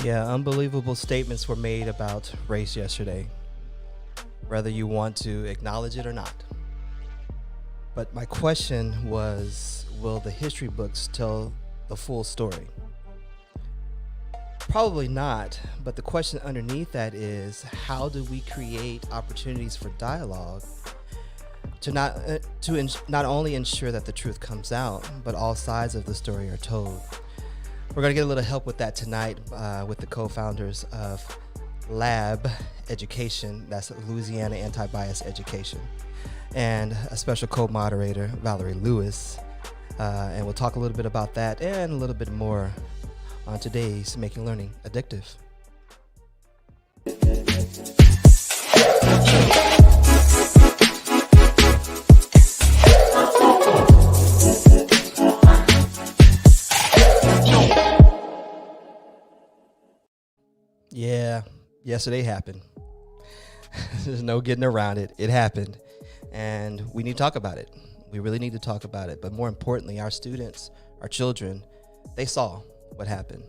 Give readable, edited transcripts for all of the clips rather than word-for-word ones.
Yeah, unbelievable statements were made about race yesterday, whether you want to acknowledge it or not. But my question was, will the history books tell the full story? Probably not, but the question underneath that is, how do we create opportunities for dialogue not only ensure that the truth comes out, but all sides of the story are told? We're going to get a little help with that tonight with the co-founders of Lab Education, that's Louisiana Anti-Bias Education, and a special co-moderator, Valerie Lewis. And we'll talk a little bit about that and a little bit more on today's Making Learning Addictive. Yeah, yesterday happened. There's no getting around it. It happened. And we need to talk about it. We really need to talk about it. But more importantly, our students, our children, they saw what happened.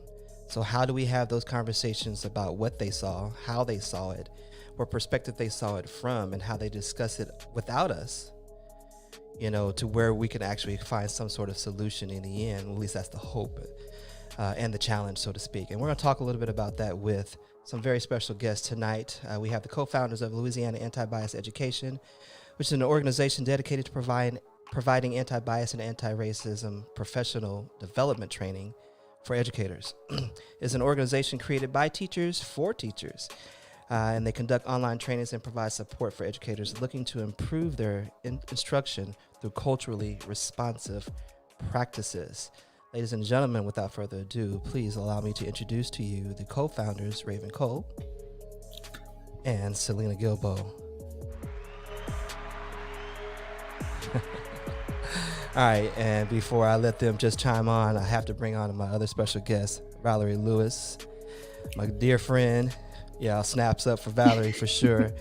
So how do we have those conversations about what they saw, how they saw it, what perspective they saw it from, and how they discuss it without us, to where we can actually find some sort of solution in the end. At least that's the hope and the challenge, so to speak. And we're going to talk a little bit about that with some very special guests tonight. We have the co-founders of Louisiana Anti-Bias Education, which is an organization dedicated to providing anti-bias and anti-racism professional development training for educators. It's an organization created by teachers for teachers, and they conduct online trainings and provide support for educators looking to improve their instruction through culturally responsive practices. Ladies and gentlemen, without further ado, please allow me to introduce to you the co-founders, Raven Cole and Selena Gilbo. All right, and before I let them just chime on, I have to bring on my other special guest, Valerie Lewis, my dear friend. Yeah, snaps up for Valerie for sure.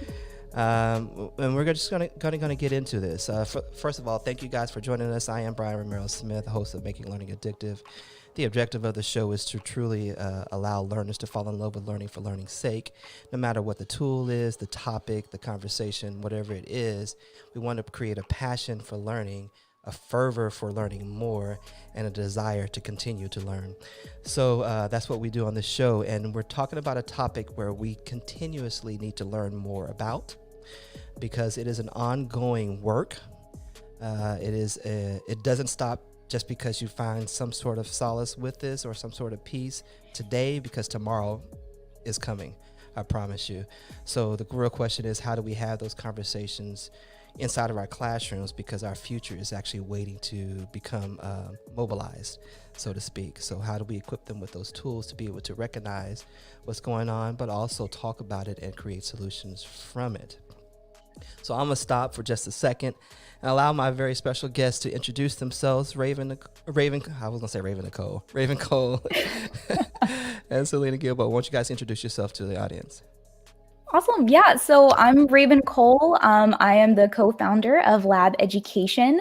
And we're just gonna get into this. First of all, thank you guys for joining us. I am Brian Romero-Smith, host of Making Learning Addictive. The objective of the show is to truly allow learners to fall in love with learning for learning's sake. No matter what the tool is, the topic, the conversation, whatever it is, we want to create a passion for learning, a fervor for learning more, and a desire to continue to learn. So that's what we do on this show. And we're talking about a topic where we continuously need to learn more about, because it is an ongoing work. It doesn't stop just because you find some sort of solace with this or some sort of peace today, because tomorrow is coming, I promise you. So the real question is, how do we have those conversations inside of our classrooms, because our future is actually waiting to become mobilized, so to speak. So how do we equip them with those tools to be able to recognize what's going on, but also talk about it and create solutions from it? So I'm gonna stop for just a second and allow my very special guests to introduce themselves. Raven Cole and Selena Gilbo. Why don't you guys introduce yourself to the audience? Awesome. Yeah. So I'm Raven Cole. I am the co-founder of Lab Education.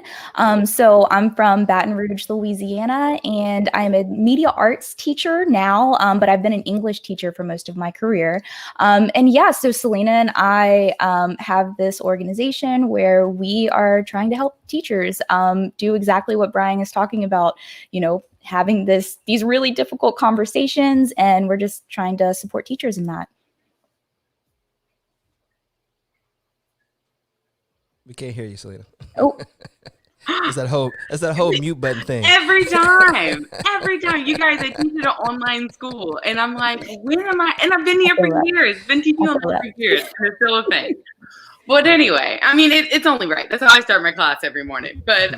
So I'm from Baton Rouge, Louisiana, and I'm a media arts teacher now, but I've been an English teacher for most of my career. So Selena and I have this organization where we are trying to help teachers do exactly what Brian is talking about, having these really difficult conversations, and we're just trying to support teachers in that. We can't hear you, Selena. Oh. That's that whole mute button thing. Every time, you guys, I teach at an online school, and I'm like, when am I? And I've been here for years, been teaching online for years, and it's still a thing. But anyway, I mean, it's only right. That's how I start my class every morning. But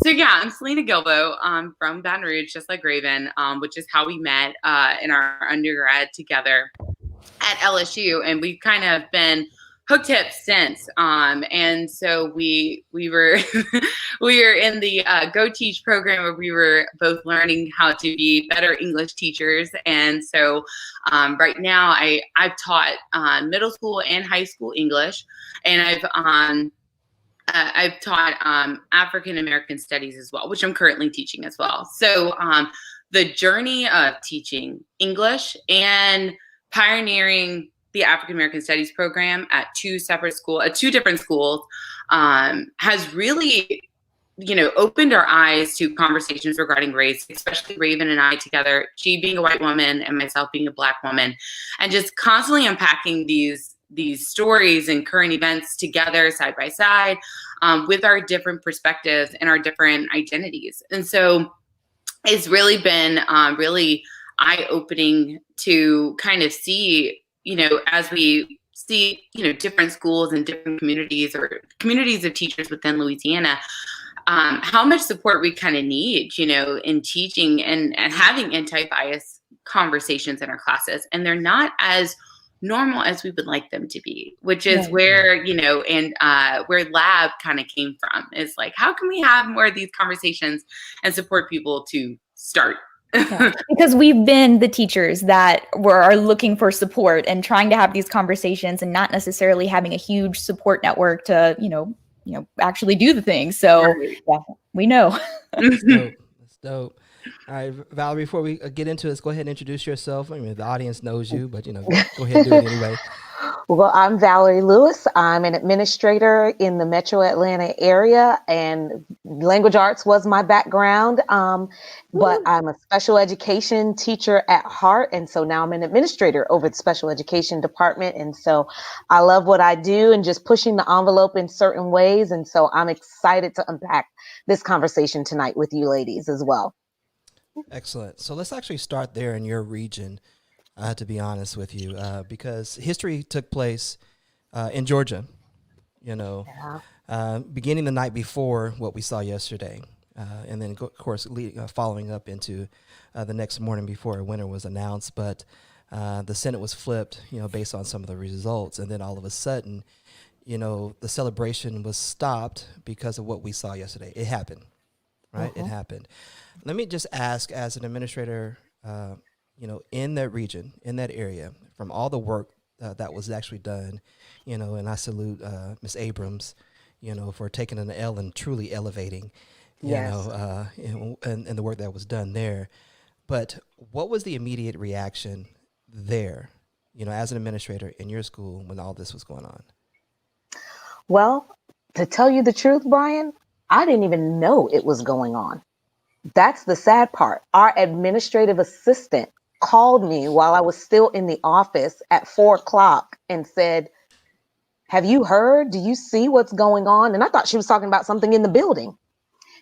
so yeah, I'm Selena Gilbo. I'm from Baton Rouge, just like Raven, which is how we met in our undergrad together at LSU, and we've kind of been hook tips since. And so we were we were in the Go Teach program, where we were both learning how to be better English teachers. And so right now I've taught middle school and high school English, and I've taught African American studies as well, which I'm currently teaching as well. So the journey of teaching English and pioneering the African American Studies program at two different schools, has really, opened our eyes to conversations regarding race, especially Raven and I together, she being a white woman and myself being a Black woman, and just constantly unpacking these stories and current events together side by side, with our different perspectives and our different identities. And so it's really been really eye-opening to kind of see, as we see, different schools and different communities or communities of teachers within Louisiana, how much support we kind of need, in teaching and having anti-bias conversations in our classes. And they're not as normal as we would like them to be, which is where, where Lab kind of came from. Is like, how can we have more of these conversations and support people to start? Because we've been the teachers that are looking for support and trying to have these conversations and not necessarily having a huge support network to, actually do the thing. So yeah, we know. That's dope. That's dope. All right, Valerie, before we get into this, go ahead and introduce yourself. I mean, the audience knows you, but, go ahead and do it anyway. Well, I'm Valerie Lewis. I'm an administrator in the Metro Atlanta area, and language arts was my background. But I'm a special education teacher at heart. And so now I'm an administrator over the special education department. And so I love what I do and just pushing the envelope in certain ways. And so I'm excited to unpack this conversation tonight with you ladies as well. Excellent. So let's actually start there in your region. To be honest with you, because history took place in Georgia, beginning the night before what we saw yesterday, and then, of course, following up into the next morning before a winner was announced. But the Senate was flipped, based on some of the results. And then all of a sudden, the celebration was stopped because of what we saw yesterday. It happened, right? It happened. Let me just ask, as an administrator, in that region, in that area, from all the work that was actually done, and I salute Ms. Abrams, for taking an L and truly elevating, and the work that was done there. But what was the immediate reaction there, as an administrator in your school when all this was going on? Well, to tell you the truth, Brian, I didn't even know it was going on. That's the sad part. Our administrative assistant called me while I was still in the office at 4:00 and said, "Have you heard? Do you see what's going on?" And I thought she was talking about something in the building.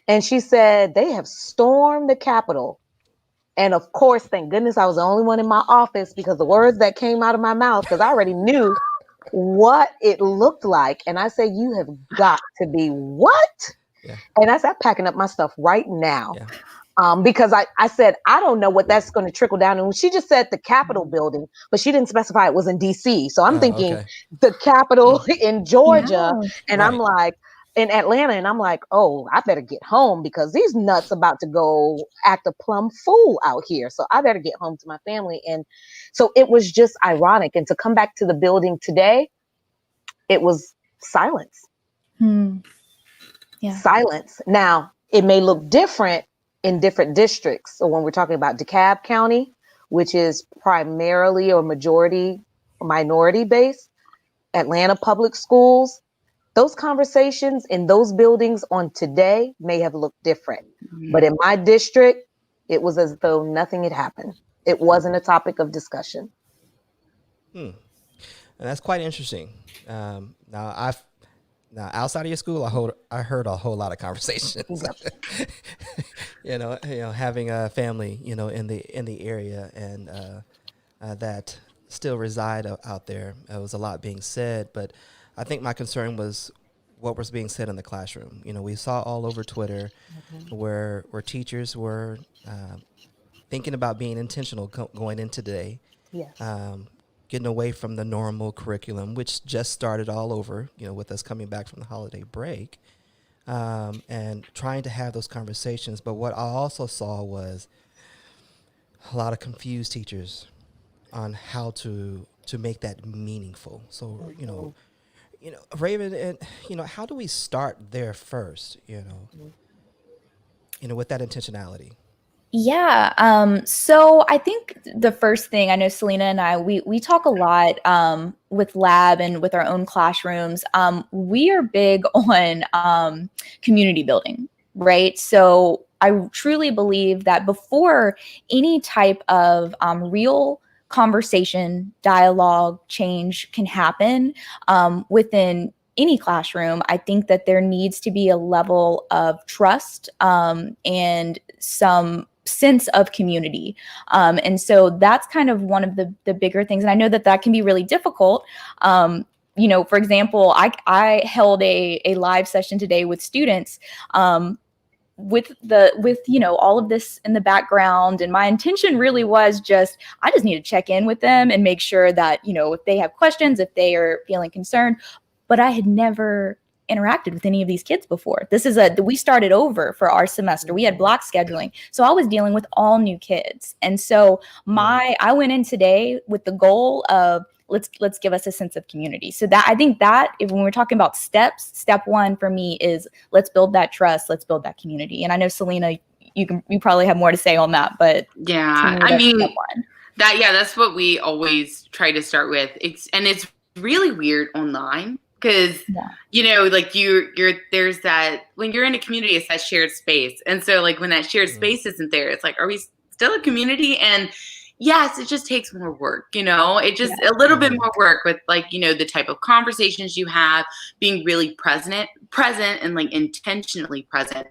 And she said, "They have stormed the Capitol." And of course, thank goodness I was the only one in my office, because the words that came out of my mouth, because I already knew what it looked like. And I said, "You have got to be what?" Yeah. And I said, "Packing up my stuff right now." Yeah. Because I said, I don't know what that's going to trickle down. And she just said the Capitol building, but she didn't specify it was in DC. So I'm thinking the Capitol in Georgia. And I'm like, in Atlanta. And I'm like, oh, I better get home, because these nuts about to go act a plumb fool out here. So I better get home to my family. And so it was just ironic. And to come back to the building today, it was silence. Yeah. Silence. Now, it may look different in different districts. So when we're talking about DeKalb County, which is primarily or majority minority based, Atlanta public schools, those conversations in those buildings on today may have looked different. But in my district, it was as though nothing had happened. It wasn't a topic of discussion. And that's quite interesting. Now, outside of your school, I heard a whole lot of conversations. Having a family, in the area, and that still reside out there. There was a lot being said, but I think my concern was what was being said in the classroom. We saw all over Twitter where teachers were thinking about being intentional going in today. Yes. Getting away from the normal curriculum, which just started all over, with us coming back from the holiday break, and trying to have those conversations. But what I also saw was a lot of confused teachers on how to make that meaningful. So, Raven, and, how do we start there first, with that intentionality? Yeah. So I think the first thing, I know Selena and I, we talk a lot with lab and with our own classrooms. We are big on community building, right? So I truly believe that before any type of real conversation, dialogue, change can happen within any classroom, I think that there needs to be a level of trust and some sense of community. And so that's kind of one of the bigger things. And I know that that can be really difficult. You know, for example, I held a live session today with students with you know all of this in the background, and my intention really was just I just need to check in with them and make sure that, you know, if they have questions, if they are feeling concerned. But I had never interacted with any of these kids before. We started over for our semester. We had block scheduling, so I was dealing with all new kids. And so I went in today with the goal of let's give us a sense of community. So that I think that if when we're talking about steps, step one for me is let's build that trust, let's build that community. And I know Selena, you probably have more to say on that, but Yeah, I mean that's what we always try to start with. It's really weird online because you know, like you're there's that when you're in a community, it's that shared space, and so like when that shared space isn't there, it's like, are we still a community? And yes, it just takes more work, you know, it just a little bit more work with like, you know, the type of conversations you have, being really present and like intentionally present,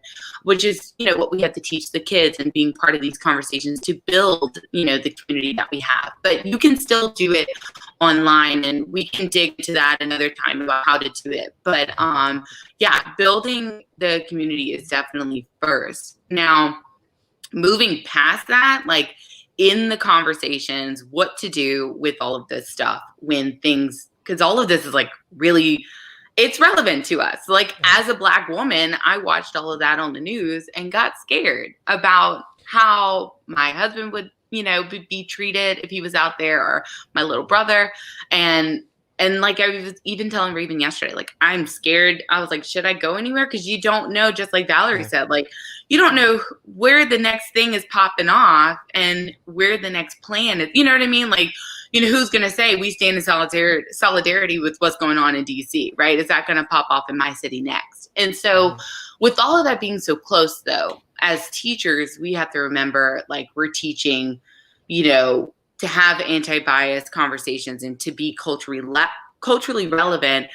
which is, you know, what we have to teach the kids and being part of these conversations to build, you know, the community that we have. But you can still do it online, and we can dig into that another time about how to do it. But yeah, building the community is definitely first. Now, moving past that, like in the conversations, what to do with all of this stuff when things, because all of this is like really, it's relevant to us. Like as a Black woman, I watched all of that on the news and got scared about how my husband would, you know, be treated if he was out there, or my little brother. And like I was even telling Raven yesterday, like I'm scared. I was like, should I go anywhere? Because you don't know, just like Valerie said, like you don't know where the next thing is popping off and where the next plan is. You know what I mean? Like, you know, who's going to say we stand in solidarity with what's going on in DC, right? Is that going to pop off in my city next? And so with all of that being so close, though, as teachers, we have to remember, like we're teaching, you know, to have anti-bias conversations and to be culturally relevant,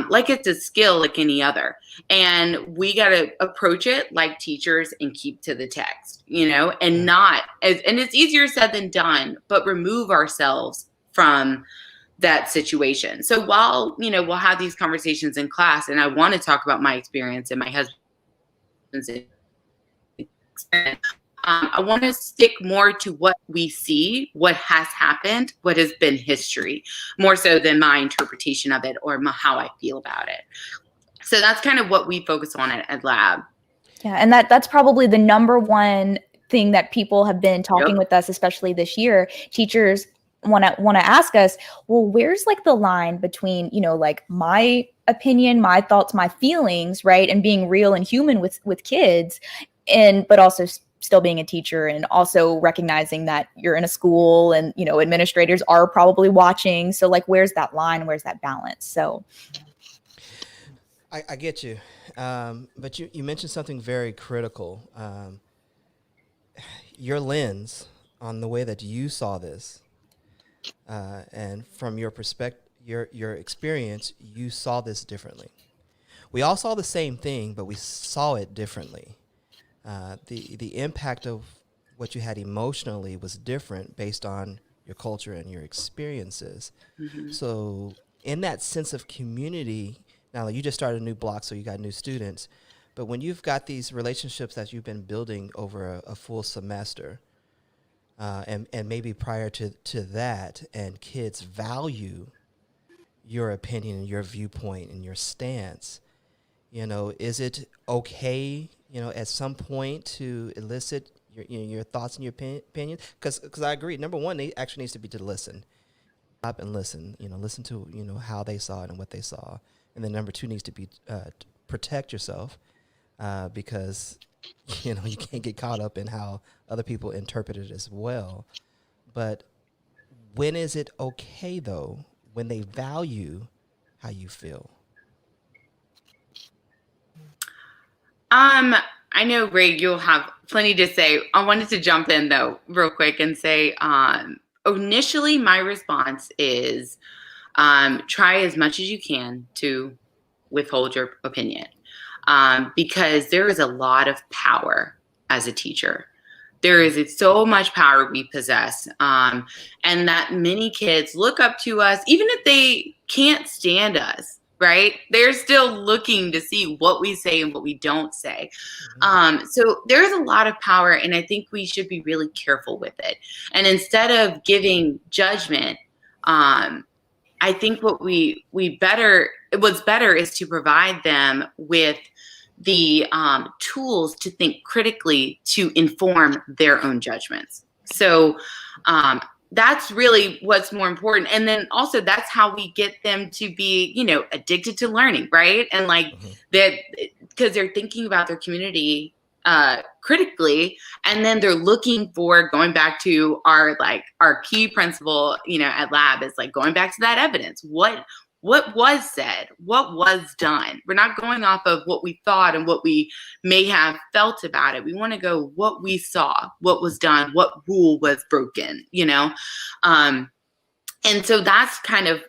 like it's a skill like any other. And we got to approach it like teachers and keep to the text, you know, and not as, and it's easier said than done, but remove ourselves from that situation. So while, you know, we'll have these conversations in class, and I want to talk about my experience and my husband's experience, I want to stick more to what we see, what has happened, what has been history, more so than my interpretation of it or how I feel about it. So that's kind of what we focus on at Lab. Yeah, and that's probably the number one thing that people have been talking with us, especially this year. Teachers want to ask us, well, where's like the line between, you know, like my opinion, my thoughts, my feelings, right, and being real and human with kids, and but also still being a teacher, and also recognizing that you're in a school and, you know, administrators are probably watching. So like, where's that line? Where's that balance? So I get you. But you mentioned something very critical. Your lens on the way that you saw this, and from your perspective, your experience, you saw this differently. We all saw the same thing, but we saw it differently. The impact of what you had emotionally was different based on your culture and your experiences. So in that sense of community, now you just started a new block, so you got new students, but when you've got these relationships that you've been building over a full semester, and maybe prior to that, and kids value your opinion and your viewpoint and your stance, you know, is it okay, you know, at some point to elicit your thoughts and your opinion? Because I agree. Number one, they actually needs to be to listen, stop and listen. You know, listen to, you know, how they saw it and what they saw. And then number two needs to be to protect yourself, because You know, you can't get caught up in how other people interpret it as well. But when is it okay, though, when they value how you feel? I know, Greg, you'll have plenty to say. I wanted to jump in though, real quick, and say, initially, my response is, try as much as you can to withhold your opinion, because there is a lot of power as a teacher. There is so much power we possess, and that many kids look up to us, even if they can't stand us, right? They're still looking to see what we say and what we don't say. So there's a lot of power, and I think we should be really careful with it. And instead of giving judgment, I think what's better is to provide them with the tools to think critically to inform their own judgments. So that's really what's more important. And then also that's how we get them to be, addicted to learning, right? And like that, because they're thinking about their community critically, and then they're looking for, going back to our key principle, at lab, is like going back to that evidence. What was said, what was done. We're not going off of what we thought and what we may have felt about it. We want to go what we saw, what was done, what rule was broken, and so that's kind of,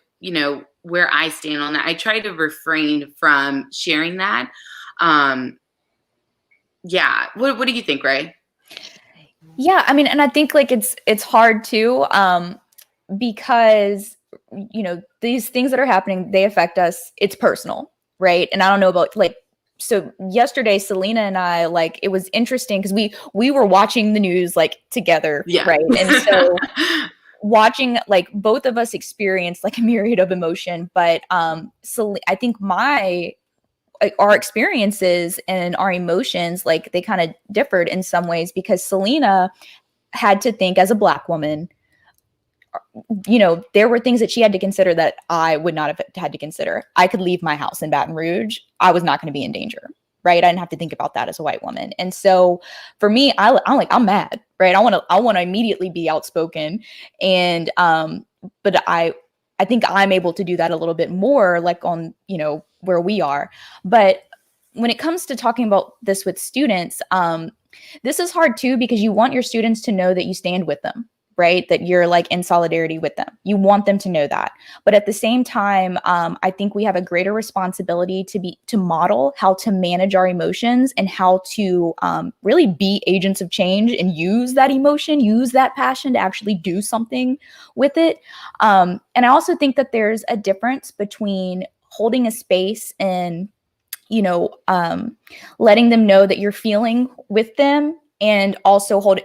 where I stand on that. I try to refrain from sharing that. Yeah. What do you think, Ray? Yeah, I mean, and I think like it's hard too, because these things that are happening, they affect us. It's personal, right? And I don't know about so yesterday, Selena and I, it was interesting because we were watching the news together, Yeah. right? And so watching both of us experience a myriad of emotion, but I think our experiences and our emotions, they kind of differed in some ways, because Selena had to think, as a Black woman, there were things that she had to consider that I would not have had to consider. I could leave my house in Baton Rouge. I was not going to be in danger, right? I didn't have to think about that as a white woman. And so for me, I'm mad, right? I want to immediately be outspoken. And, but I think I'm able to do that a little bit more on, where we are. But when it comes to talking about this with students, this is hard too, because you want your students to know that you stand with them, right? That you're in solidarity with them. You want them to know that. But at the same time, I think we have a greater responsibility to model how to manage our emotions and how to really be agents of change and use that emotion, use that passion to actually do something with it. And I also think that there's a difference between holding a space and letting them know that you're feeling with them, and also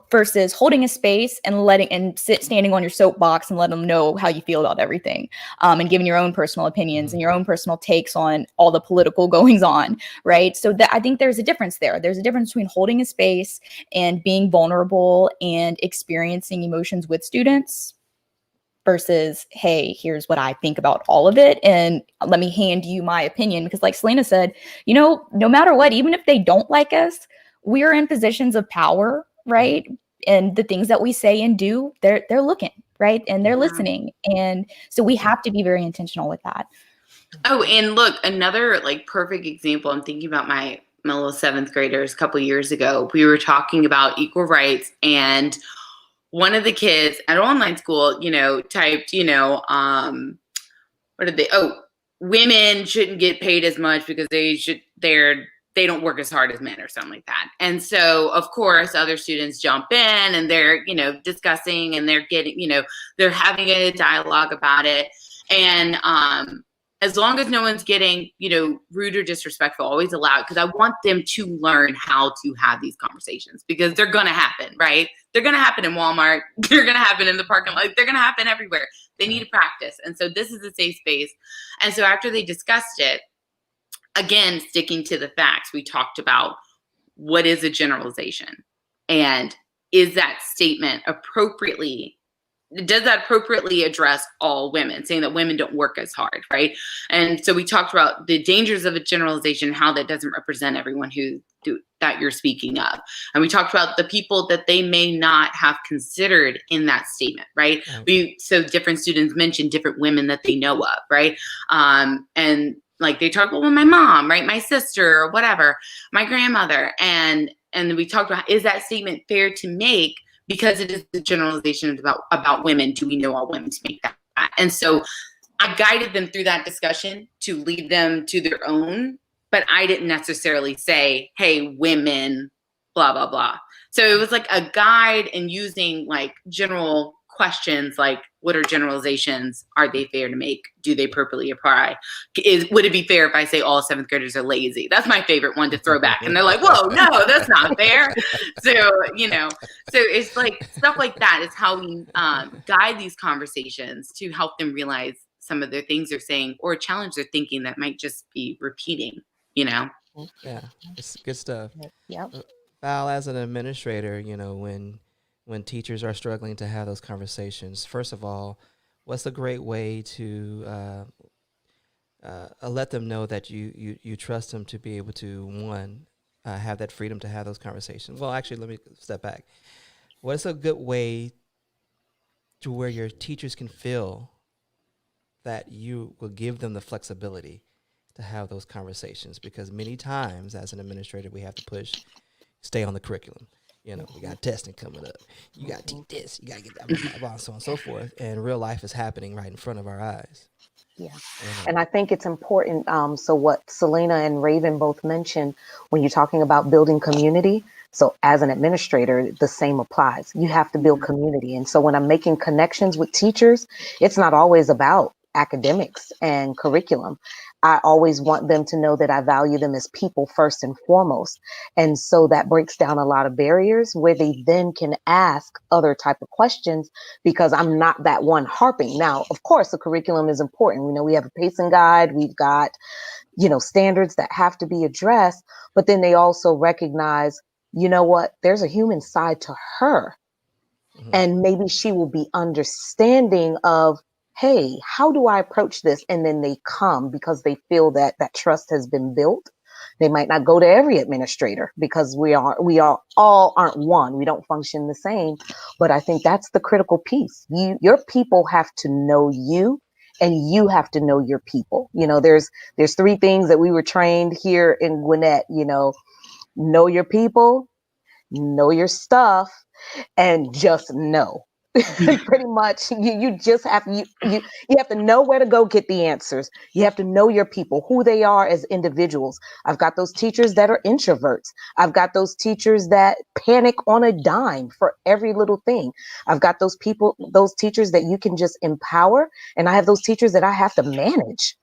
versus holding a space and standing on your soapbox and letting them know how you feel about everything, and giving your own personal opinions and your own personal takes on all the political goings on, right? So I think there's a difference there. There's a difference between holding a space and being vulnerable and experiencing emotions with students, versus, hey, here's what I think about all of it, and let me hand you my opinion. Because like Selena said, no matter what, even if they don't like us, we are in positions of power, right? And the things that we say and do, they're looking, right? And they're listening. And so we have to be very intentional with that. Oh, and look, another perfect example. I'm thinking about my little 7th graders a couple years ago. We were talking about equal rights, and one of the kids at online school, typed, what did they? Oh, women shouldn't get paid as much because they don't work as hard as men, or something like that. And so, of course, other students jump in and they're, discussing, and they're getting, they're having a dialogue about it. And as long as no one's getting, rude or disrespectful, always allowed, because I want them to learn how to have these conversations, because they're going to happen, right? They're going to happen in Walmart. They're going to happen in the parking lot. They're going to happen everywhere. They need to practice. And so this is a safe space. And so after they discussed it, again, sticking to the facts, we talked about what is a generalization, and is that statement appropriately does that appropriately address all women, saying that women don't work as hard, right? And so we talked about the dangers of a generalization, how that doesn't represent everyone that you're speaking of. And we talked about the people that they may not have considered in that statement, right? So different students mentioned different women that they know of, right? And like they talk about, well, my mom, right? My sister, or whatever, my grandmother. And we talked about, is that statement fair to make? Because it is a generalization about women. Do we know all women to make that? And so I guided them through that discussion to lead them to their own, but I didn't necessarily say, hey, women, blah, blah, blah. So it was like a guide and using like general questions like, what are generalizations? Are they fair to make? Do they appropriately apply? Would it be fair if I say all 7th graders are lazy? That's my favorite one to throw back. And they're like, whoa, no, that's not fair. So, so it's like stuff like that is how we guide these conversations to help them realize some of the things they're saying or challenge their thinking that might just be repeating, Yeah, it's good stuff. Yep. Val, as an administrator, when teachers are struggling to have those conversations, first of all, what's a great way to let them know that you trust them to be able to, one, have that freedom to have those conversations? Well, actually, let me step back. What's a good way to where your teachers can feel that you will give them the flexibility to have those conversations? Because many times as an administrator, we have to push, stay on the curriculum. We got testing coming up. You got to teach this. You got to get that, blah, blah, blah, so on and so forth. And real life is happening right in front of our eyes. Yeah. And I think it's important. So what Selena and Raven both mentioned when you're talking about building community. So as an administrator, the same applies. You have to build community. And so when I'm making connections with teachers, it's not always about academics and curriculum. I always want them to know that I value them as people first and foremost. And so that breaks down a lot of barriers where they then can ask other type of questions because I'm not that one harping. Now, of course, the curriculum is important. We have a pacing guide. We've got, standards that have to be addressed. But then they also recognize, there's a human side to her. Mm-hmm. And maybe she will be understanding of, hey, how do I approach this? And then they come because they feel that trust has been built. They might not go to every administrator because we are all aren't one. We don't function the same. But I think that's the critical piece. Your people have to know you and you have to know your people. There's 3 things that we were trained here in Gwinnett, know your people, know your stuff, and just know. Pretty much you just have you have to know where to go get the answers. You have to know your people, who they are as individuals. I've got those teachers that are introverts. I've got those teachers that panic on a dime for every little thing. I've got those teachers that you can just empower, and I have those teachers that I have to manage.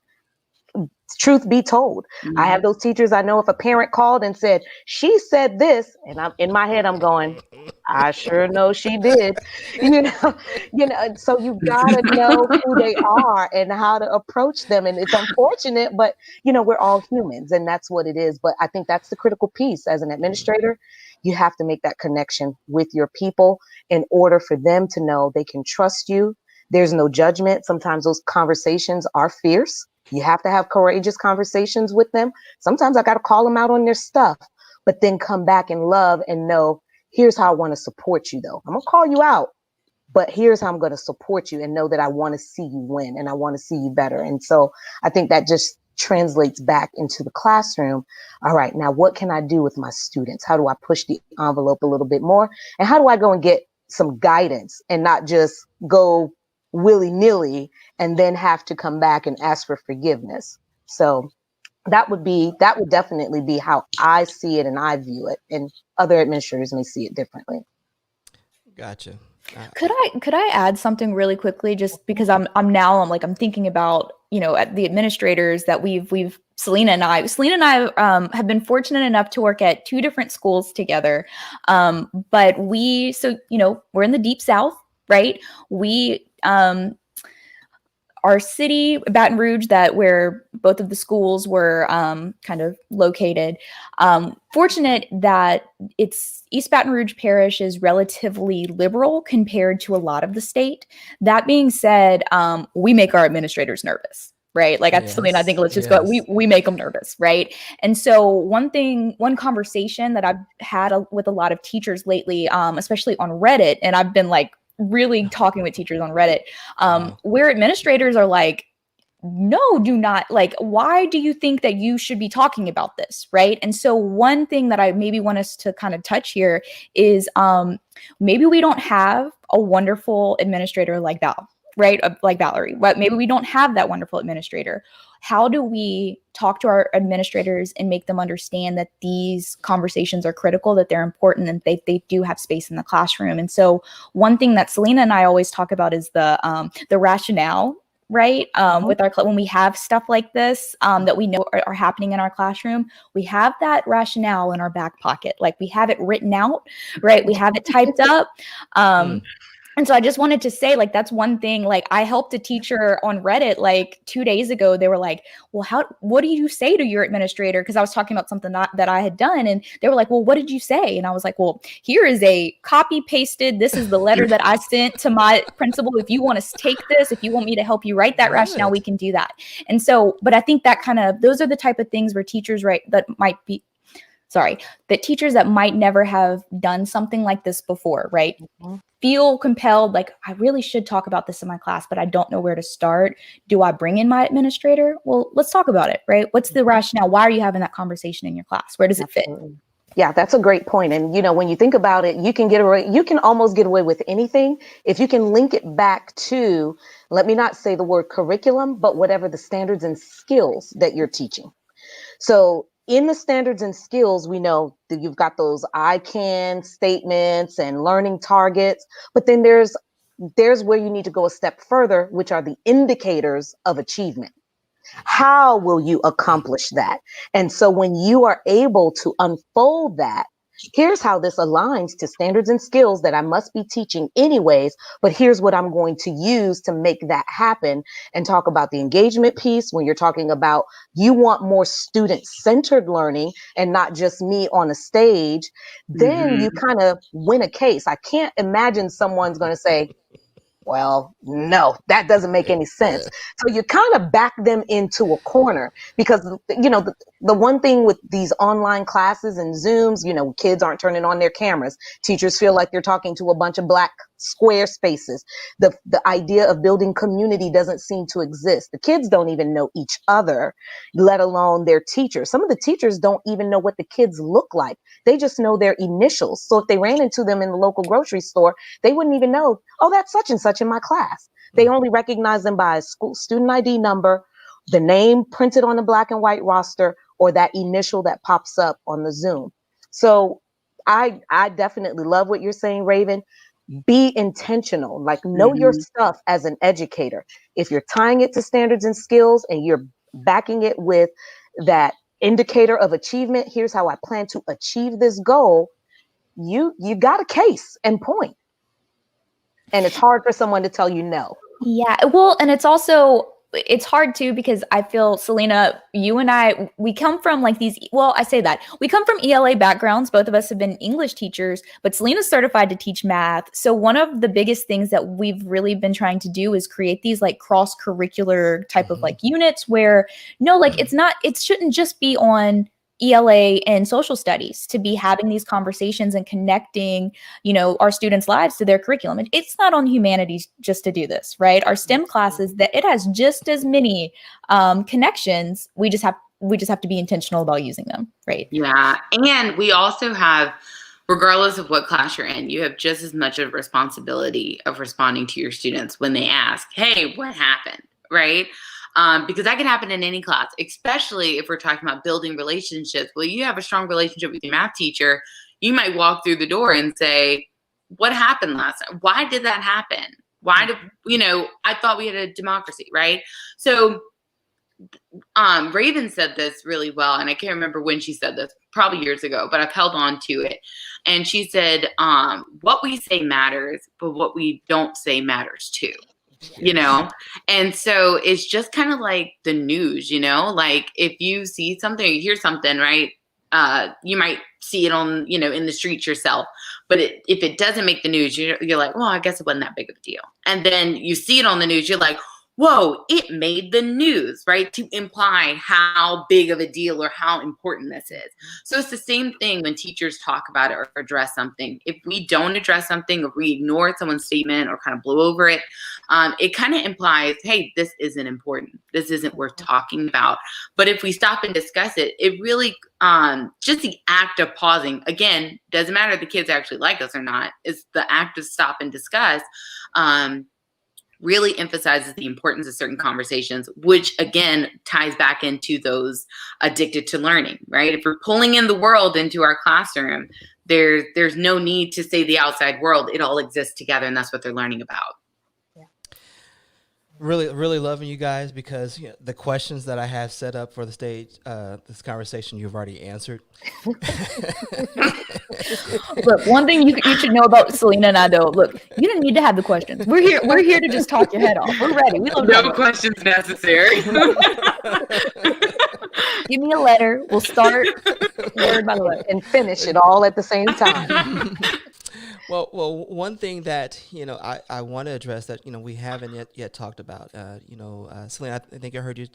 Truth be told, mm-hmm. I have those teachers. I know if a parent called and said, she said this, and I'm in my head, I'm going, I sure know she did, so you gotta know who they are and how to approach them. And it's unfortunate, but we're all humans and that's what it is. But I think that's the critical piece as an administrator. You have to make that connection with your people in order for them to know they can trust you. There's no judgment. Sometimes those conversations are fierce. You have to have courageous conversations with them. Sometimes I got to call them out on their stuff, but then come back in love and know, here's how I want to support you, though. I'm going to call you out, but here's how I'm going to support you and know that I want to see you win and I want to see you better. And so I think that just translates back into the classroom. All right, now what can I do with my students? How do I push the envelope a little bit more? And how do I go and get some guidance and not just go willy-nilly and then have to come back and ask for forgiveness? So that would definitely be how I see it and I view it, and other administrators may see it differently. Gotcha. Could I add something really quickly, just because I'm thinking about at the administrators that we've Selena and I have been fortunate enough to work at 2 different schools together, but we're in the Deep South, right? We our city, Baton Rouge, that where both of the schools were kind of located. Fortunate that it's East Baton Rouge Parish is relatively liberal compared to a lot of the state. That being said, we make our administrators nervous. Right. Like that's something I think let's just go. We make them nervous. Right. And so one conversation that I've had with a lot of teachers lately, especially on Reddit, and I've been like really talking with teachers on Reddit, where administrators are like, no, do not, like, why do you think that you should be talking about this? Right. And so one thing that I maybe want us to kind of touch here is maybe we don't have a wonderful administrator like Val. Right? Like Valerie, but maybe we don't have that wonderful administrator. How do we talk to our administrators and make them understand that these conversations are critical, that they're important, and they do have space in the classroom? And so one thing that Selena and I always talk about is the rationale, right? With our when we have stuff like this that we know are happening in our classroom, we have that rationale in our back pocket. Like we have it written out, right? We have it typed up. And so I just wanted to say, like, that's one thing. Like, I helped a teacher on Reddit like 2 days ago. They were like, well, what do you say to your administrator? Because I was talking about something that I had done. And they were like, well, what did you say? And I was like, well, here is a copy pasted. This is the letter that I sent to my principal. If you want to take this, if you want me to help you write that rationale, we can do that. And so, but I think that those are the type of things where teachers that teachers that might never have done something like this before, right? Feel compelled, like, I really should talk about this in my class, but I don't know where to start. Do I bring in my administrator? Well, let's talk about it, right? What's the rationale? Why are you having that conversation in your class? Where does it fit? Yeah, that's a great point. And, when you think about it, you can almost get away with anything if you can link it back to, let me not say the word curriculum, but whatever the standards and skills that you're teaching. So in the standards and skills, we know that you've got those I can statements and learning targets, but then there's where you need to go a step further, which are the indicators of achievement. How will you accomplish that? And so when you are able to unfold that, here's how this aligns to standards and skills that I must be teaching anyways, but here's what I'm going to use to make that happen, and talk about the engagement piece when you're talking about you want more student-centered learning and not just me on a stage, then you kind of win a case. I can't imagine someone's going to say, well, no, that doesn't make any sense. So you kind of back them into a corner because, the one thing with these online classes and Zooms, kids aren't turning on their cameras. Teachers feel like they're talking to a bunch of black square spaces. The idea of building community doesn't seem to exist. The kids don't even know each other, let alone their teachers. Some of the teachers don't even know what the kids look like. They just know their initials. So if they ran into them in the local grocery store, they wouldn't even know, oh, that's such and such in my class. They only recognize them by a school student ID number, the name printed on the black and white roster, or that initial that pops up on the Zoom. So I definitely love what you're saying, Raven. Be intentional, like know your stuff as an educator. If you're tying it to standards and skills and you're backing it with that indicator of achievement, here's how I plan to achieve this goal, you got a case and point. And it's hard for someone to tell you no. Yeah, well, and it's hard too, because I feel, Selena, you and I, we come from like I say that we come from ELA backgrounds. Both of us have been English teachers, but Selena's certified to teach math. So one of the biggest things that we've really been trying to do is create these like cross-curricular type of like units where it shouldn't just be on ELA and social studies to be having these conversations and connecting, our students' lives to their curriculum. And it's not on humanities just to do this, right? Our STEM classes, that it has just as many connections. We just have to be intentional about using them, right? Yeah, and we also have, regardless of what class you're in, you have just as much of a responsibility of responding to your students when they ask, hey, what happened, right? Because that can happen in any class, especially if we're talking about building relationships. Well, you have a strong relationship with your math teacher. You might walk through the door and say, what happened last night? Why did that happen? Why did, I thought we had a democracy, right? So Raven said this really well, and I can't remember when she said this, probably years ago, but I've held on to it. And she said, what we say matters, but what we don't say matters too. you know? And so it's just kind of like the news, you know? Like if you see something or you hear something, right? You might see it on, you know, in the streets yourself. But if it doesn't make the news, you're like, well, I guess it wasn't that big of a deal. And then you see it on the news, you're like, whoa, it made the news, right? To imply how big of a deal or how important this is. So it's the same thing when teachers talk about it or address something. If we don't address something or we ignore someone's statement or kind of blow over it, it kind of implies, hey, this isn't important. This isn't worth talking about. But if we stop and discuss it, it really, just the act of pausing, again, doesn't matter if the kids actually like us or not, it's the act of stop and discuss, really emphasizes the importance of certain conversations, which again ties back into those addicted to learning, right? If we're pulling in the world into our classroom, there's no need to say the outside world. It all exists together, and that's what they're learning about. Really loving you guys because the questions that I have set up for the stage, this conversation, you've already answered. Look, one thing you should know about Selena and I, though. Look, you don't need to have the questions. We're here to just talk your head off. We're ready. We love no questions necessary. Give me a letter. We'll start word by word and finish it all at the same time. Well, one thing that I want to address that we haven't yet talked about. Selena, I think I heard you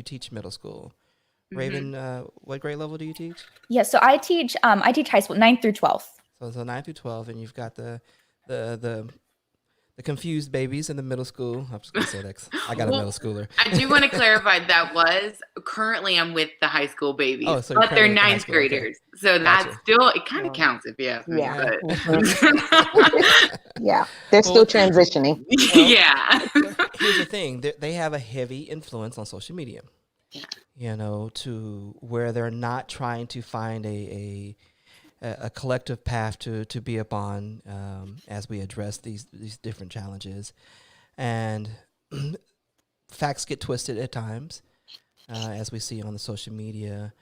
teach middle school. Raven, what grade level do you teach? Yeah, so I teach high school 9th through 12th. So 9 through 12, and you've got the confused babies in the middle school. I'm just gonna say that I got a middle schooler. I do want to clarify currently I'm with the high school babies, so but they're ninth graders. Okay. So that's still, it kind of counts if you ask me. Yeah. Yeah, they're still transitioning. Yeah. Here's the thing: they have a heavy influence on social media. To where they're not trying to find a collective path to be upon as we address these different challenges, and facts get twisted at times, as we see on the social media.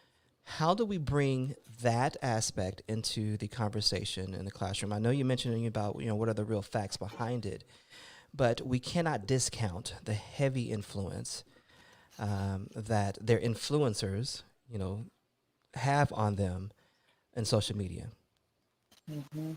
How do we bring that aspect into the conversation in the classroom? I know you mentioned about what are the real facts behind it, but we cannot discount the heavy influence that their influencers have on them in social media. Mm-hmm.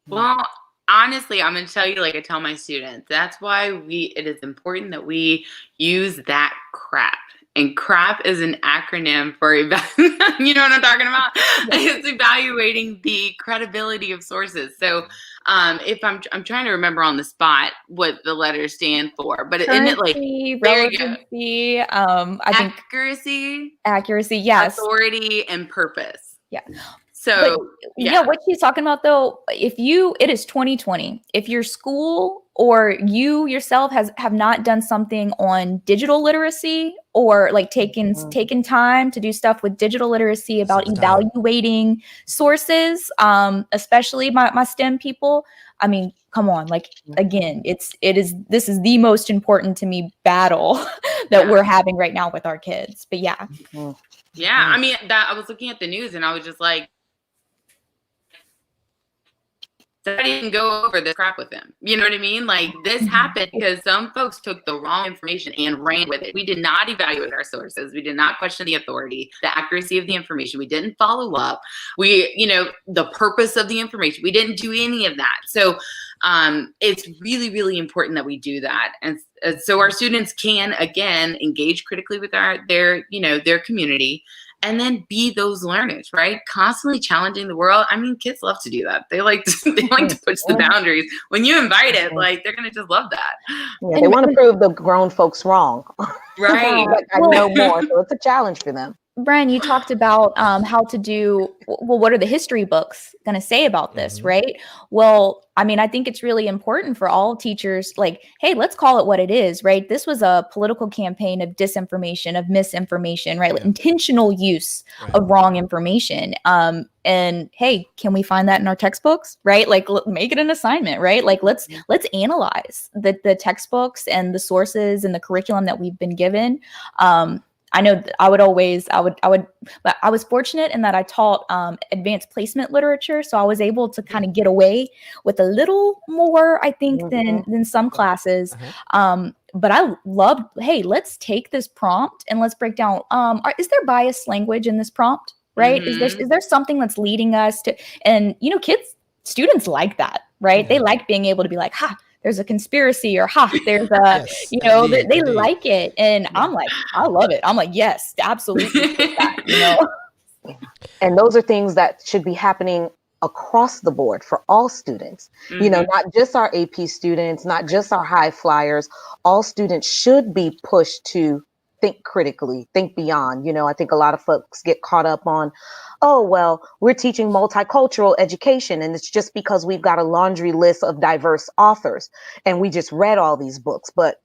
Well, honestly, I'm going to tell you, like I tell my students, that's why it is important that we use that CRAP. And CRAP is an acronym for, you know what I'm talking about? It's evaluating the credibility of sources. So if I'm trying to remember on the spot what the letters stand for, but isn't it like relevancy, I think accuracy, yes, authority and purpose. Yeah. So what she's talking about though, it is 2020. If your school or you yourself have not done something on digital literacy or like taken time to do stuff with digital literacy about evaluating sources, especially my STEM people. I mean, come on, like again, this is the most important to me battle that we're having right now with our kids. But yeah. Yeah, I mean, I was looking at the news and I was just like, I didn't go over this crap with them. You know what I mean? Like this happened because some folks took the wrong information and ran with it. We did not evaluate our sources. We did not question the authority, the accuracy of the information. We didn't follow up. The purpose of the information. We didn't do any of that. So it's really, really important that we do that. And so our students can, again, engage critically with their community. And then be those learners, right? Constantly challenging the world. I mean, kids love to do that. They like to push the boundaries. When you invite it, like they're gonna just love that. Yeah, they want to prove the grown folks wrong. Right. Like, I know more, so it's a challenge for them. Brian, you talked about how to do, what are the history books going to say about this, right? Well, I mean, I think it's really important for all teachers, like, hey, let's call it what it is, right? This was a political campaign of disinformation, of misinformation, right? Like intentional use of wrong information. And hey, can we find that in our textbooks, right? Like make it an assignment, right? Like let's analyze the textbooks and the sources and the curriculum that we've been given. I know I would, but I was fortunate in that I taught advanced placement literature. So I was able to kind of get away with a little more, I think, than some classes. But I loved, hey, let's take this prompt and let's break down, is there biased language in this prompt? Right? Is there something that's leading us to, and students like that, right? They like being able to be like, there's a conspiracy, or there's a, Yes, indeed, they indeed. like it. And I'm like, I love it. I'm like, yes, absolutely. And those are things that should be happening across the board for all students. Not just our AP students, not just our high flyers. All students should be pushed to think critically, think beyond. I think a lot of folks get caught up on, oh, well, we're teaching multicultural education, and it's just because we've got a laundry list of diverse authors and we just read all these books. But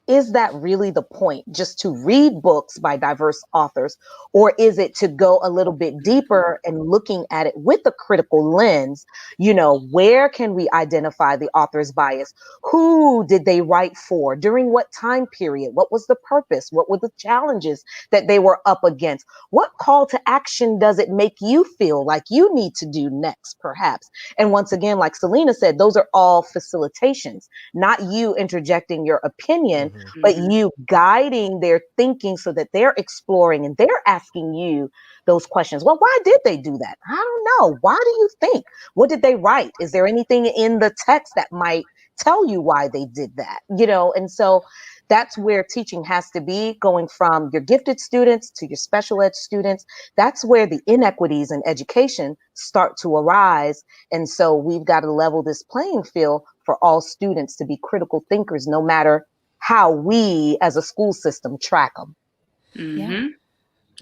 is that really the point, just to read books by diverse authors? Or is it to go a little bit deeper and looking at it with a critical lens? Where can we identify the author's bias? Who did they write for? During what time period? What was the purpose? What were the challenges that they were up against? What call to action does it make you feel like you need to do next, perhaps? And once again, like Selena said, those are all facilitations, not you interjecting your opinion, but you guiding their thinking so that they're exploring and they're asking you those questions. Well, why did they do that? I don't know. Why do you think? What did they write? Is there anything in the text that might tell you why they did that? And so that's where teaching has to be, going from your gifted students to your special ed students. That's where the inequities in education start to arise. And so we've got to level this playing field for all students to be critical thinkers, no matter how we as a school system track them.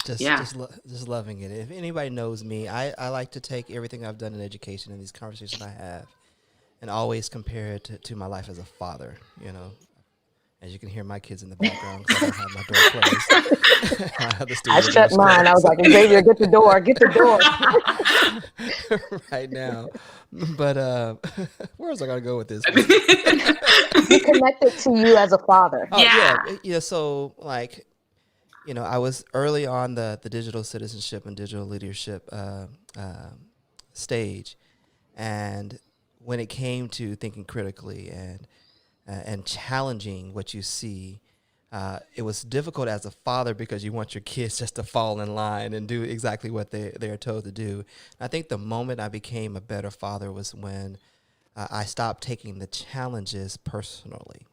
Just loving it. If anybody knows me, I like to take everything I've done in education and these conversations I have and always compare it to my life as a father. As you can hear my kids in the background because I don't have my door closed. I shut mine. I was like, Xavier, get the door. Right now. But where was I going to go with this? Be connected to you as a father. Yeah. So I was early on the digital citizenship and digital leadership stage. And when it came to thinking critically and challenging what you see, it was difficult as a father because you want your kids just to fall in line and do exactly what they are told to do. I think the moment I became a better father was when I stopped taking the challenges personally.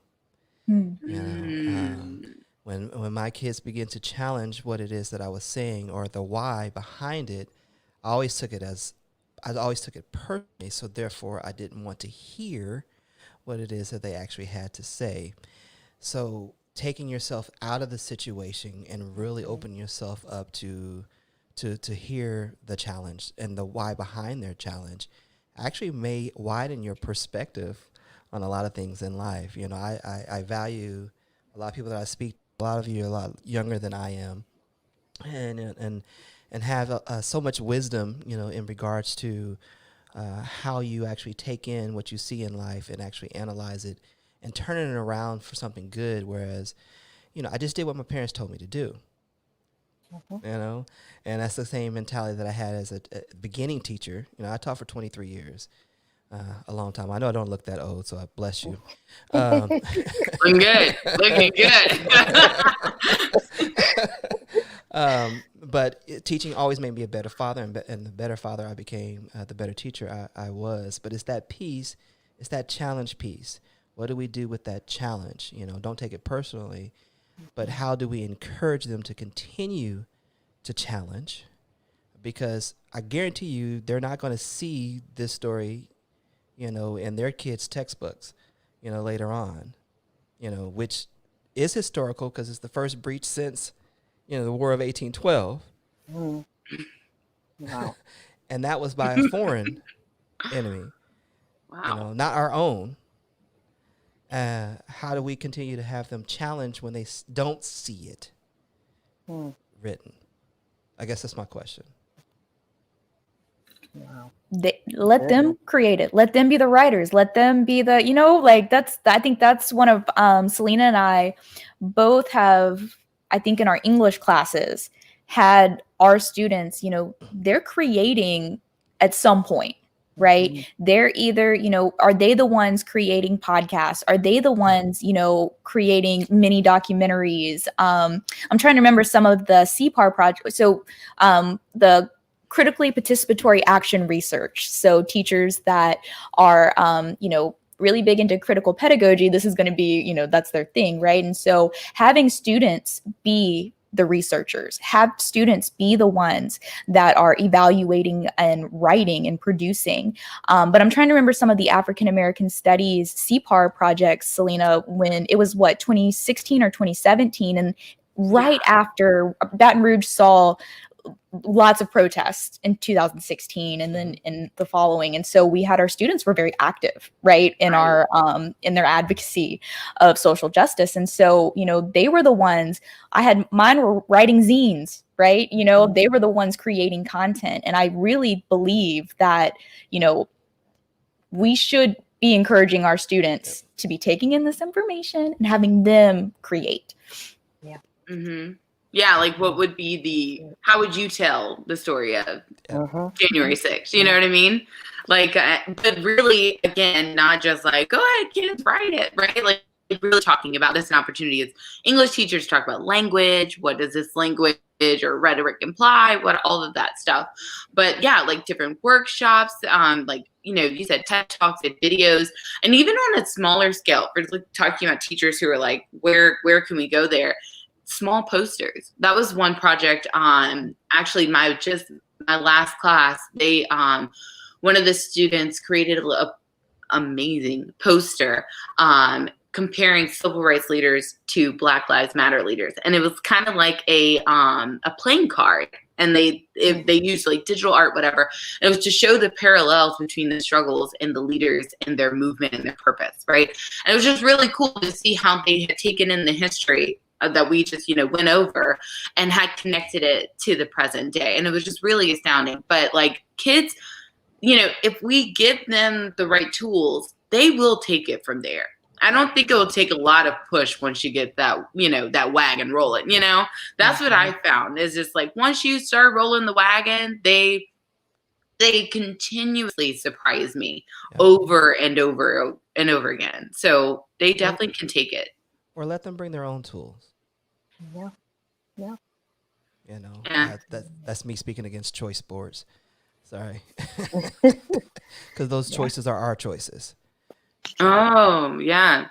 When my kids begin to challenge what it is that I was saying or the why behind it, I always took it personally. So therefore, I didn't want to hear what it is that they actually had to say. So taking yourself out of the situation and really opening yourself up to hear the challenge and the why behind their challenge actually may widen your perspective on a lot of things in life. I value a lot of people that I speak to. A lot of you are a lot younger than I am and have so much wisdom, in regards to how you actually take in what you see in life and actually analyze it and turn it around for something good. Whereas, I just did what my parents told me to do, and that's the same mentality that I had as a beginning teacher. I taught for 23 years, a long time. I know I don't look that old, so I bless you. Looking good. But teaching always made me a better father, and the better father I became, the better teacher I was. But it's that piece, it's that challenge piece. What do we do with that challenge? Don't take it personally, but how do we encourage them to continue to challenge? Because I guarantee you, they're not going to see this story, in their kids' textbooks, later on, which is historical because it's the first breach since, the War of 1812. Wow. And that was by a foreign enemy, Wow. not our own. How do we continue to have them challenge when they don't see it written? I guess that's my question. Wow. Let them create it. Let them be the writers. Let them be the, I think that's one of Selena and I both have I think in our English classes had our students, they're creating at some point, right? Mm-hmm. They're either, are they the ones creating podcasts? Are they the ones, creating mini documentaries? I'm trying to remember some of the CPAR projects. So the critically participatory action research. So teachers that are, really big into critical pedagogy, this is going to be, that's their thing, right? And so having students be the researchers, have students be the ones that are evaluating and writing and producing. But I'm trying to remember some of the African American Studies CPAR projects, Selena, when it was 2016 or 2017, and right after Baton Rouge saw lots of protests in 2016 and then in the following. And so we had our students were very active, right, in our in their advocacy of social justice. And so, they were the ones, mine were writing zines, right? They were the ones creating content. And I really believe that, we should be encouraging our students to be taking in this information and having them create. Yeah. Mm-hmm. Yeah, like what would be how would you tell the story of January 6th? You know what I mean? Like, but really, again, not just like, go ahead, kids, write it, right? Like, really talking about this an opportunity is English teachers talk about language. What does this language or rhetoric imply? What all of that stuff. But yeah, like different workshops, like, you said TED Talks and videos, and even on a smaller scale, for like talking about teachers who are like, where can we go there? Small posters. That was one project. Actually, my last class, they one of the students created a amazing poster comparing civil rights leaders to Black Lives Matter leaders, and it was kind of like a playing card. And they used like digital art, whatever. And it was to show the parallels between the struggles and the leaders and their movement and their purpose, right? And it was just really cool to see how they had taken in the history that we just, went over and had connected it to the present day. And it was just really astounding. But like kids, if we give them the right tools, they will take it from there. I don't think it will take a lot of push once you get that, that wagon rolling, that's what I found is just like, once you start rolling the wagon, they continuously surprise me over and over and over again. So they definitely can take it. Or let them bring their own tools. Yeah. That's me speaking against choice boards. Sorry. Because those choices are our choices. Oh, yeah.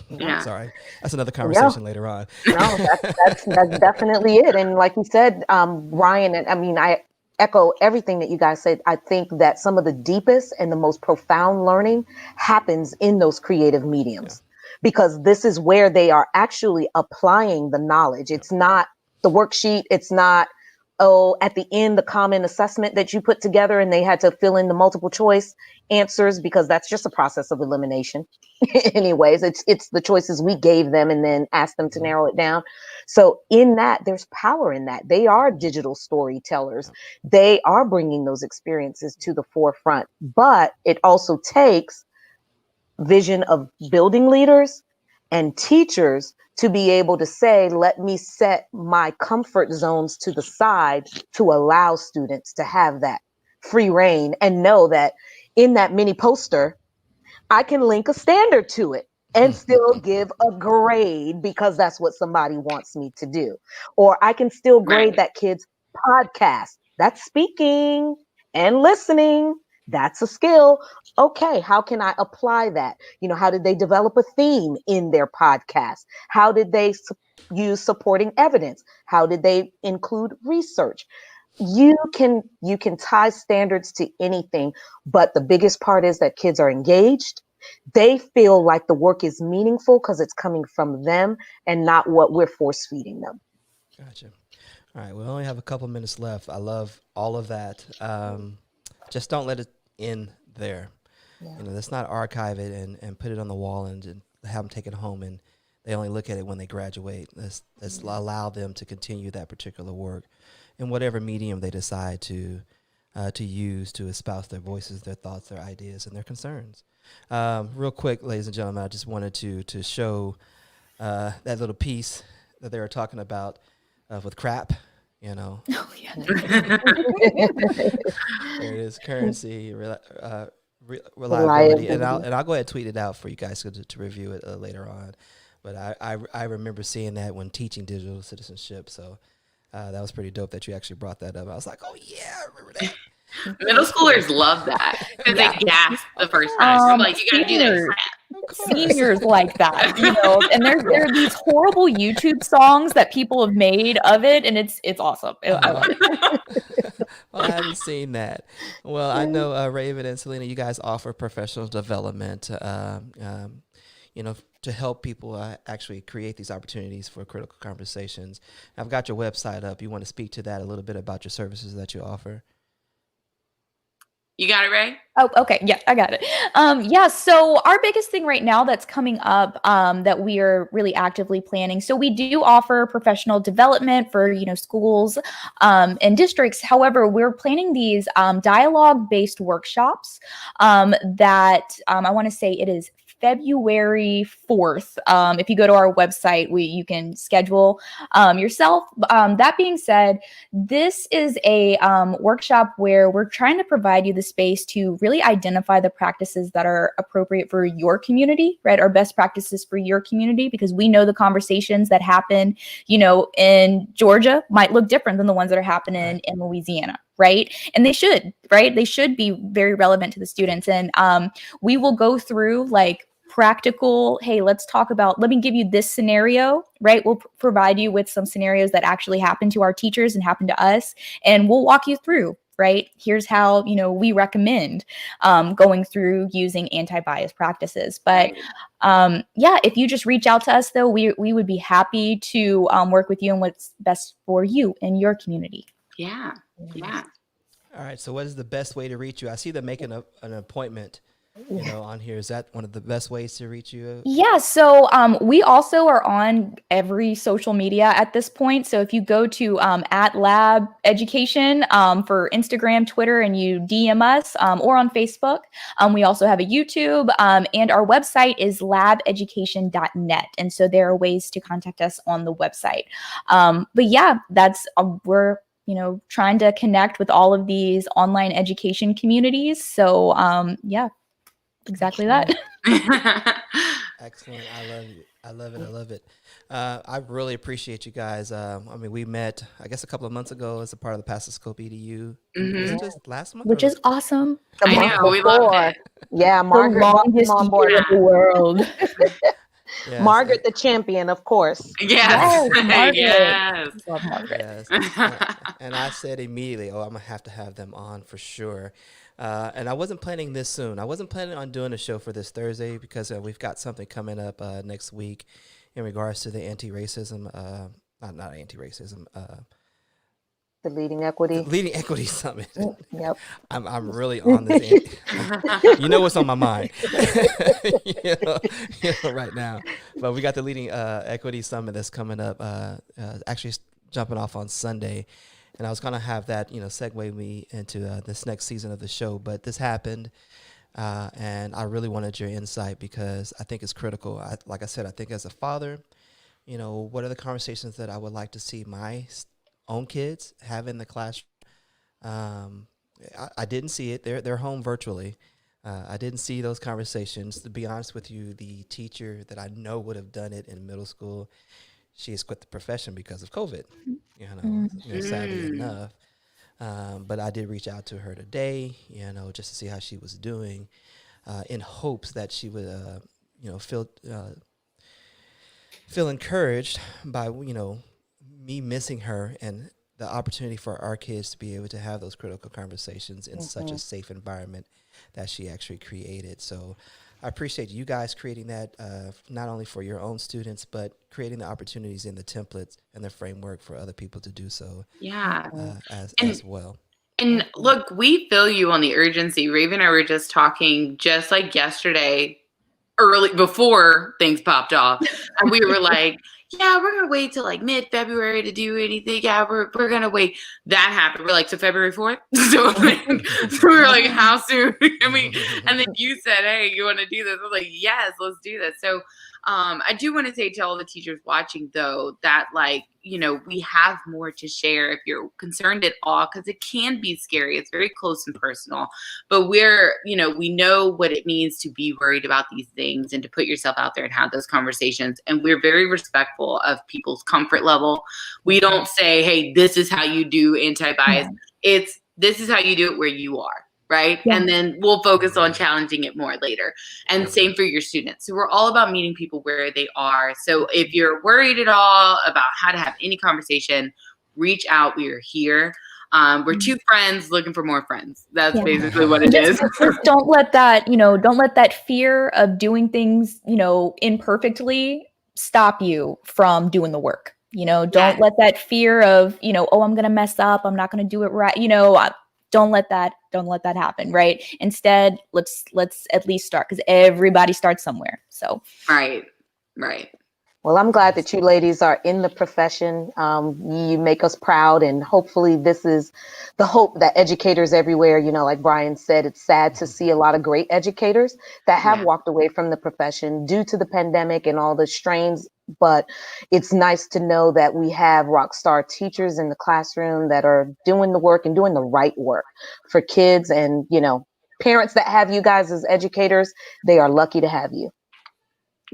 Yeah. Sorry. That's another conversation later on. No, that's definitely it. And like you said, Ryan, and I mean, I echo everything that you guys said. I think that some of the deepest and the most profound learning happens in those creative mediums, because this is where they are actually applying the knowledge. It's not the worksheet. It's not, at the end, the common assessment that you put together and they had to fill in the multiple choice answers, because that's just a process of elimination. Anyways, it's the choices we gave them and then asked them to narrow it down. So in that, there's power in that. They are digital storytellers. They are bringing those experiences to the forefront, but it also takes vision of building leaders and teachers to be able to say, let me set my comfort zones to the side to allow students to have that free reign and know that in that mini poster, I can link a standard to it and still give a grade because that's what somebody wants me to do. Or I can still grade that kid's podcast. That's speaking and listening. That's a skill. Okay, how can I apply that? How did they develop a theme in their podcast? How did they use supporting evidence? How did they include research? You can tie standards to anything, but the biggest part is that kids are engaged. They feel like the work is meaningful because it's coming from them and not what we're force feeding them. Gotcha. All right, we only have a couple minutes left. I love all of that. Just don't let it end there. Yeah. Let's not archive it and put it on the wall and have them take it home and they only look at it when they graduate. Let's allow them to continue that particular work in whatever medium they decide to use to espouse their voices, their thoughts, their ideas, and their concerns. Real quick, ladies and gentlemen, I just wanted to show that little piece that they were talking about with crap, you know. Oh yeah. There it is, currency, reliability, and I'll go ahead and tweet it out for you guys to review it later on. But I remember seeing that when teaching digital citizenship, so that was pretty dope that you actually brought that up. I was like, oh yeah, I remember that. Middle schoolers love that because they gasp the first time. I'm like, you gotta do this. Seniors like that, you know, and there are these horrible YouTube songs that people have made of it, and it's awesome. I love it. Well, I haven't seen that. Well, I know Raven and Selena, you guys offer professional development, you know, to help people actually create these opportunities for critical conversations. I've got your website up. You want to speak to that a little bit about your services that you offer? You got it, Ray? Oh, okay. Yeah, I got it. Yeah, so our biggest thing right now that's coming up that we are really actively planning. So we do offer professional development for, you know, schools and districts. However, we're planning these dialogue-based workshops that I want to say it is February 4th. If you go to our website, you can schedule yourself. That being said, this is a workshop where we're trying to provide you the space to really identify the practices that are appropriate for your community, right? Our best practices for your community, because we know the conversations that happen, you know, in Georgia might look different than the ones that are happening in Louisiana, right? And they should, right? They should be very relevant to the students. And we will go through like practical, hey, let me give you this scenario, right? We'll provide you with some scenarios that actually happen to our teachers and happen to us, and we'll walk you through, right? Here's how, you know, we recommend going through using anti-bias practices. But yeah, if you just reach out to us though, we would be happy to work with you on what's best for you and your community. Yeah. Yeah. All right. So what is the best way to reach you? I see them making an appointment, you know, on here. Is that one of the best ways to reach you? Yeah. So we also are on every social media at this point. So if you go to at Lab Education for Instagram, Twitter, and you DM us or on Facebook, we also have a YouTube and our website is labeducation.net. And so there are ways to contact us on the website. But yeah, that's we're you know, trying to connect with all of these online education communities. So yeah, exactly that. Excellent. I love it. I love it. I love it. I really appreciate you guys. I mean, we met, I guess, a couple of months ago as a part of the Pastor EDU. Was it just last month? Which is awesome. I know. We loved it. Yeah, Margaret brought them on board. In the world. Yes, Margaret the champion, of course. Yes. Margaret. Yes. Love Margaret. yes. And I said immediately, oh, I'm going to have them on for sure. And I wasn't planning this soon. I wasn't planning on doing a show for this Thursday because we've got something coming up next week in regards to the anti-racism, not anti-racism, The Leading Equity Summit. Yep. I'm really on this. You know what's on my mind you know, right now. But we got the Leading Equity Summit that's coming up, actually jumping off on Sunday. And I was going to have that, you know, segue me into this next season of the show. But this happened, and I really wanted your insight because I think it's critical. Like I said, I think as a father, you know, what are the conversations that I would like to see my own kids have in the classroom? I didn't see it. They're home virtually. I didn't see those conversations. To be honest with you, the teacher that I know would have done it in middle school, she has quit the profession because of COVID, you know, sadly enough. But I did reach out to her today, you know, just to see how she was doing, in hopes that she would, you know, feel encouraged by, you know, me missing her and the opportunity for our kids to be able to have those critical conversations in such a safe environment that she actually created. So I appreciate you guys creating that, not only for your own students, but creating the opportunities in the templates and the framework for other people to do so. Yeah. As well. And look, we feel you on the urgency. Raven and I were just talking just like yesterday, early before things popped off. And we were like, yeah, we're going to wait till like mid-February to do anything. Yeah, we're going to wait. That happened. We're like, so February 4th? So we were like, how soon? And then you said, hey, you want to do this? I was like, yes, let's do this. So I do want to say to all the teachers watching, though, that we have more to share if you're concerned at all, because it can be scary. It's very close and personal, but we know what it means to be worried about these things and to put yourself out there and have those conversations. And we're very respectful of people's comfort level. We don't say, hey, this is how you do anti-bias. This is how you do it where you are. Right. Yeah. And then we'll focus on challenging it more later. And same for your students. So we're all about meeting people where they are. So if you're worried at all about how to have any conversation, reach out. We are here. We're two friends looking for more friends. That's basically what it is. Just don't let that fear of doing things, imperfectly stop you from doing the work. Don't let that fear of, oh, I'm going to mess up. I'm not going to do it right. Don't let that happen. Right. Instead, let's at least start, because everybody starts somewhere. So. Right. Well, I'm glad that you ladies are in the profession. You make us proud, and hopefully this is the hope that educators everywhere, like Brian said, it's sad to see a lot of great educators that have walked away from the profession due to the pandemic and all the strains. But it's nice to know that we have rock star teachers in the classroom that are doing the work and doing the right work for kids. And, parents that have you guys as educators, they are lucky to have you.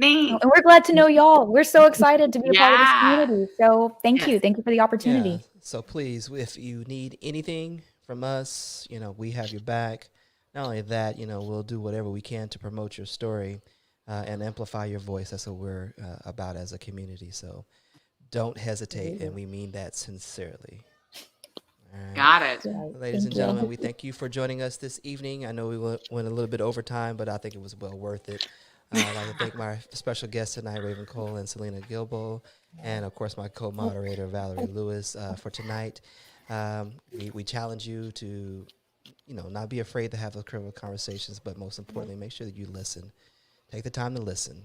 And we're glad to know y'all. We're so excited to be a part of this community. So thank you. Thank you for the opportunity. Yeah. So please, if you need anything from us, we have your back. Not only that, we'll do whatever we can to promote your story and amplify your voice. That's what we're about as a community. So don't hesitate. And we mean that sincerely. Right. Got it. Ladies and gentlemen, we thank you for joining us this evening. I know we went a little bit over time, but I think it was well worth it. I'd like to thank my special guests tonight, Raven Cole and Selena Gilbo, and of course my co-moderator Valerie Lewis for tonight. We challenge you to, not be afraid to have those critical conversations, but most importantly, make sure that you listen. Take the time to listen.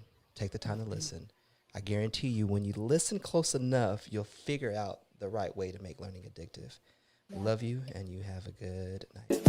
I guarantee you, when you listen close enough, you'll figure out the right way to make learning addictive. Love you, and you have a good night.